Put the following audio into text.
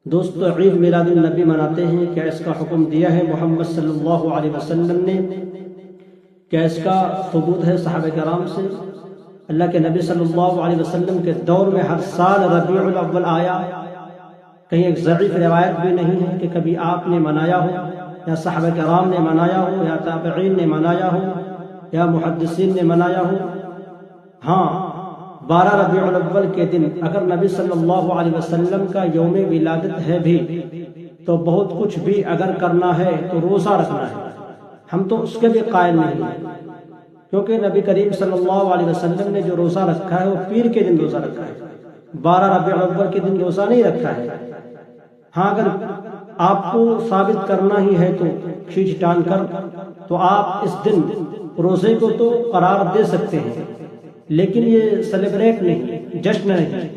دوستو عید میلاد النبی مناتے ہیں، کیا اس کا حکم دیا ہے محمد صلی اللہ علیہ وسلم نے؟ کیا اس کا ثبوت ہے صحابہ کرام سے؟ اللہ کے نبی صلی اللہ علیہ وسلم کے دور میں ہر سال ربیع الاول آیا، کہیں ایک ضعیف روایت بھی نہیں ہے کہ کبھی آپ نے منایا ہو، یا صحابہ کرام نے منایا ہو، یا تابعین نے منایا ہو، یا محدثین نے منایا ہو۔ ہاں، 12 ربیع الاول کے دن اگر نبی صلی اللہ علیہ وسلم کا یوم ولادت ہے بھی تو بہت کچھ بھی اگر کرنا ہے تو روزہ رکھنا ہے، ہم تو اس کے بھی قائل نہیں ہیں، کیونکہ نبی کریم صلی اللہ علیہ وسلم نے جو روزہ رکھا ہے وہ پیر کے دن روزہ رکھا ہے، 12 ربیع الاول کے دن روزہ نہیں رکھا ہے۔ ہاں، اگر آپ کو ثابت کرنا ہی ہے تو کھینچ ٹان کر تو آپ اس دن روزے کو تو قرار دے سکتے ہیں، لیکن یہ سیلیبریٹ نہیں، جشن نہیں۔